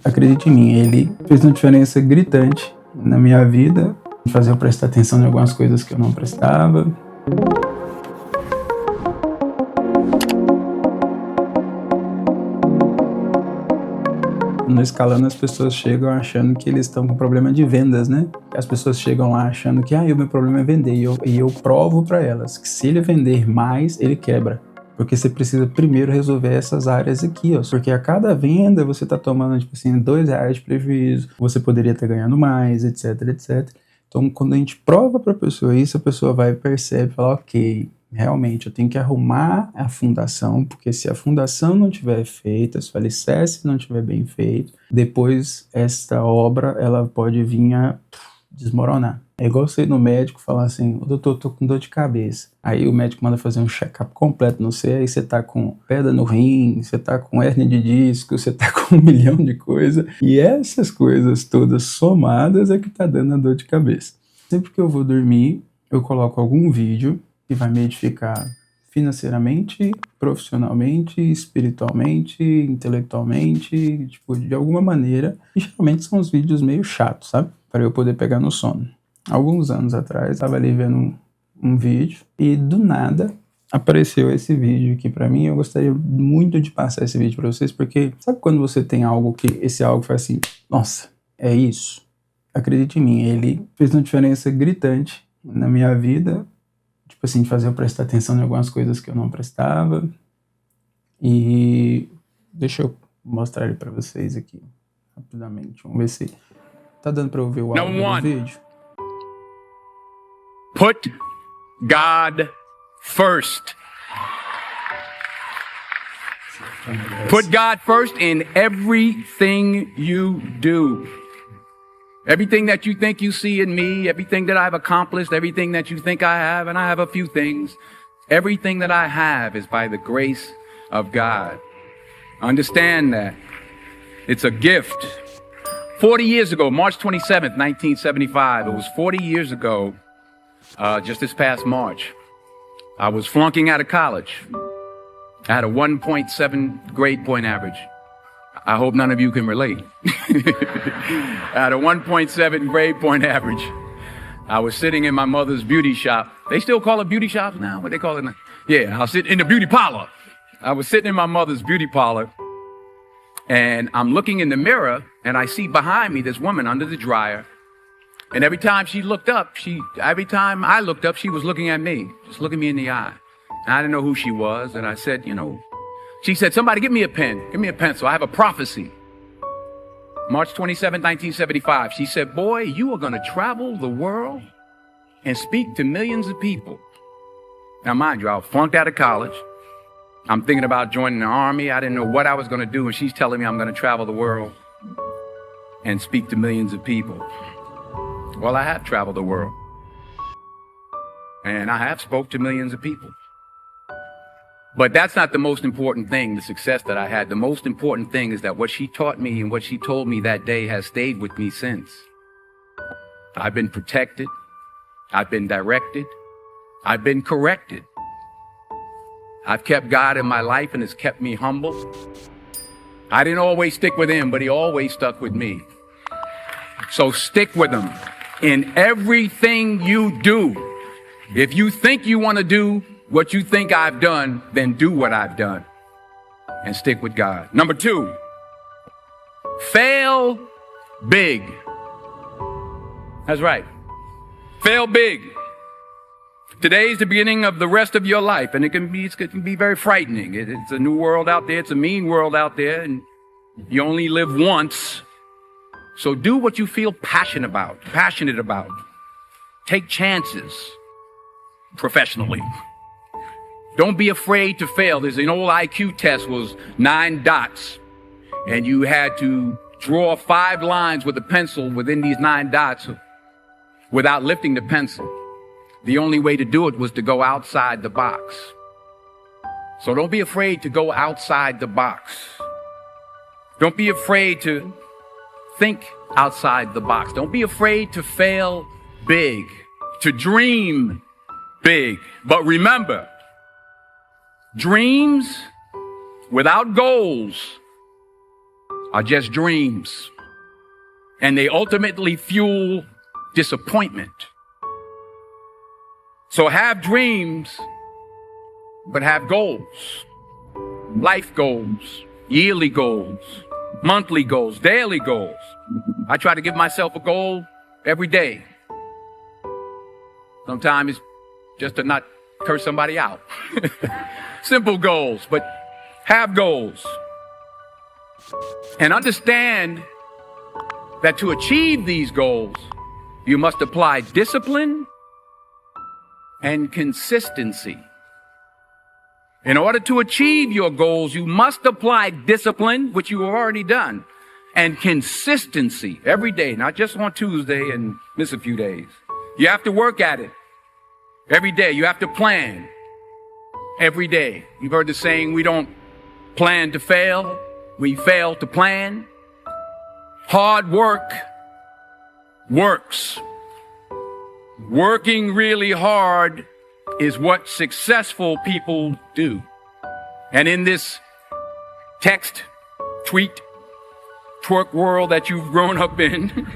Acredite em mim, ele fez uma diferença gritante na minha vida, fazer eu prestar atenção em algumas coisas que eu não prestava. No Escalando, as pessoas chegam achando que eles estão com problema de vendas, né? As pessoas chegam lá achando que o meu problema é vender. E eu provo para elas que se ele vender mais, ele quebra. Porque você precisa primeiro resolver essas áreas aqui, ó. Porque a cada venda você tá tomando, tipo assim, R$2 de prejuízo. Você poderia estar ganhando mais, etc, etc. Então, quando a gente prova para a pessoa isso, a pessoa vai e percebe, fala, ok, realmente eu tenho que arrumar a fundação, porque se a fundação não tiver feita, se o alicerce não tiver bem feito, depois esta obra ela pode vir a desmoronar. É igual você ir no médico e falar assim, doutor, tô com dor de cabeça. Aí o médico manda fazer um check-up completo no você, aí você tá com pedra no rim, você tá com hérnia de disco, você tá com 1 milhão de coisas. E essas coisas todas somadas é que tá dando a dor de cabeça. Sempre que eu vou dormir, eu coloco algum vídeo que vai me edificar financeiramente, profissionalmente, espiritualmente, intelectualmente, tipo, de alguma maneira. E geralmente são uns vídeos meio chatos, sabe? Para eu poder pegar no sono. Alguns anos atrás, estava ali vendo um vídeo e do nada apareceu esse vídeo aqui para mim. Eu gostaria muito de passar esse vídeo para vocês, porque sabe quando você tem algo que esse algo faz assim, nossa, é isso? Acredite em mim, ele fez uma diferença gritante na minha vida, tipo assim, de fazer eu prestar atenção em algumas coisas que eu não prestava. E deixa eu mostrar ele para vocês aqui rapidamente. Vamos ver se tá dando para ouvir o áudio do vídeo. Put God first. Put God first in everything you do. Everything that you think you see in me, everything that I've accomplished, everything that you think I have, and I have a few things, everything that I have is by the grace of God. Understand that. It's a gift. 40 years ago, March 27th, 1975, it was 40 years ago, just this past March, I was flunking out of college. I had a 1.7 grade point average. I hope none of you can relate. I had a 1.7 grade point average. I was sitting in my mother's beauty shop. They still call it beauty shops now? What they call it now? Yeah, I was sitting in the beauty parlor. I was sitting in my mother's beauty parlor, and I'm looking in the mirror, and I see behind me this woman under the dryer. And every time she looked up, every time I looked up, she was looking at me, just looking me in the eye. And I didn't know who she was, and I said, she said, somebody give me a pen, give me a pencil, I have a prophecy. March 27, 1975, she said, boy, you are gonna travel the world and speak to millions of people. Now mind you, I flunked out of college. I'm thinking about joining the army. I didn't know what I was gonna do, and she's telling me I'm gonna travel the world and speak to millions of people. Well, I have traveled the world, and I have spoke to millions of people. But that's not the most important thing, the success that I had. The most important thing is that what she taught me and what she told me that day has stayed with me since. I've been protected. I've been directed. I've been corrected. I've kept God in my life, and it's kept me humble. I didn't always stick with him, but he always stuck with me. So stick with him in everything you do. If you think you want to do what you think I've done, then do what I've done and stick with God. Number 2, fail big. That's right. Fail big. Today's the beginning of the rest of your life, and it can be very frightening. It's a new world out there. It's a mean world out there, and you only live once. So do what you feel passionate about. Take chances professionally. Don't be afraid to fail. There's an old IQ test, was 9 dots, and you had to draw 5 lines with a pencil within these 9 dots without lifting the pencil. The only way to do it was to go outside the box. So don't be afraid to go outside the box. Don't be afraid to think outside the box. Don't be afraid to fail big, to dream big. But remember, dreams without goals are just dreams, and they ultimately fuel disappointment. So have dreams, but have goals. Life goals, yearly goals, monthly goals, daily goals. I try to give myself a goal every day. Sometimes it's just to not curse somebody out. Simple goals, but have goals. And understand that to achieve these goals, you must apply discipline and consistency. In order to achieve your goals, you must apply discipline, which you have already done, and consistency every day, not just on Tuesday and miss a few days. You have to work at it every day. You have to plan every day. You've heard the saying, we don't plan to fail, we fail to plan. Hard work works. Working really hard is what successful people do. And in this text, tweet, twerk world that you've grown up in,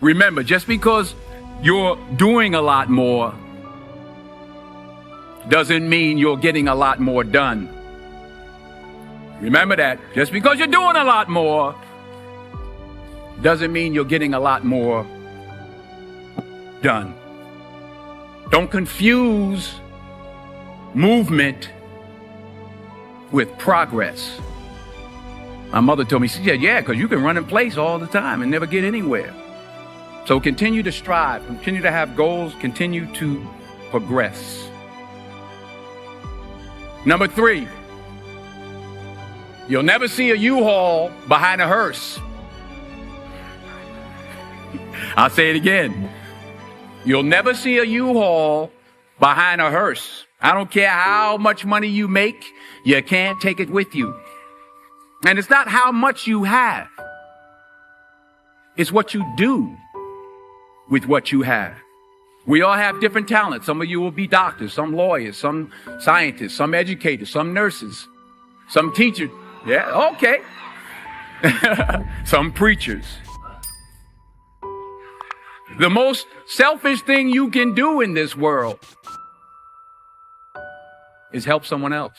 remember, just because you're doing a lot more doesn't mean you're getting a lot more done. Remember that. Just because you're doing a lot more doesn't mean you're getting a lot more done. Don't confuse movement with progress. My mother told me, she said, yeah, because you can run in place all the time and never get anywhere. So continue to strive, continue to have goals, continue to progress. Number 3, you'll never see a U-Haul behind a hearse. I'll say it again. You'll never see a U-Haul behind a hearse. I don't care how much money you make, you can't take it with you. And it's not how much you have. It's what you do with what you have. We all have different talents. Some of you will be doctors, some lawyers, some scientists, some educators, some nurses, some teachers. Yeah, okay. Some preachers. The most selfish thing you can do in this world is help someone else.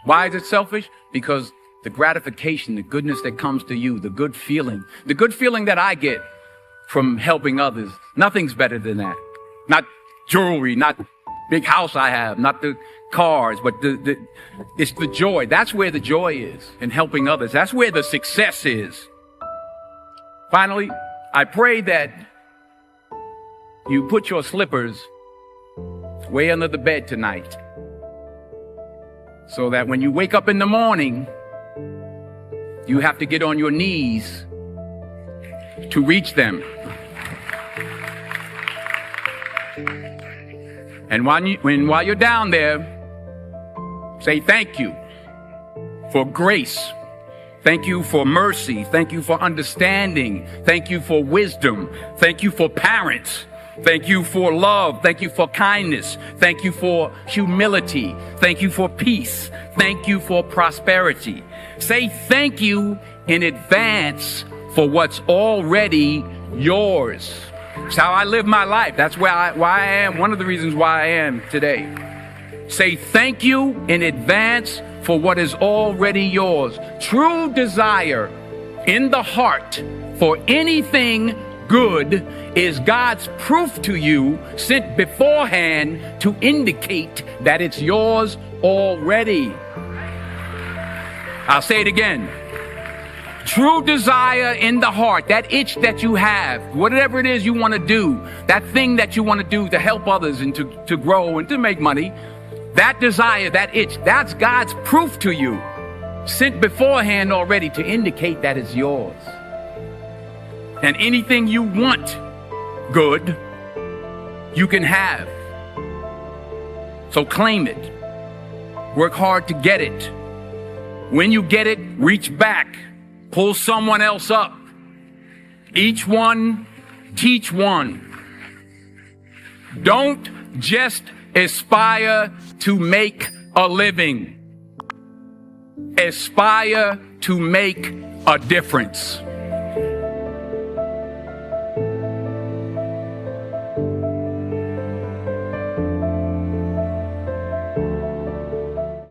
Why is it selfish? Because the gratification, the goodness that comes to you, the good feeling that I get from helping others, nothing's better than that. Not jewelry, not big house I have, not the cars, but it's the joy. That's where the joy is in helping others. That's where the success is. Finally, I pray that you put your slippers way under the bed tonight so that when you wake up in the morning, you have to get on your knees to reach them. And while you're down there, say thank you for grace. Thank you for mercy. Thank you for understanding. Thank you for wisdom. Thank you for parents. Thank you for love. Thank you for kindness. Thank you for humility. Thank you for peace. Thank you for prosperity. Say thank you in advance for what's already yours. It's how I live my life. That's why I am. One of the reasons why I am today. Say thank you in advance for what is already yours. True desire in the heart for anything good is God's proof to you sent beforehand to indicate that it's yours already. I'll say it again. True desire in the heart, that itch that you have, whatever it is you want to do, that thing that you want to do to help others and to grow and to make money, that desire, that itch, that's God's proof to you, sent beforehand already to indicate that it's yours. And anything you want good, you can have. So claim it. Work hard to get it. When you get it, reach back. Pull someone else up. Each one, teach one. Don't just aspire to make a living. Aspire to make a difference.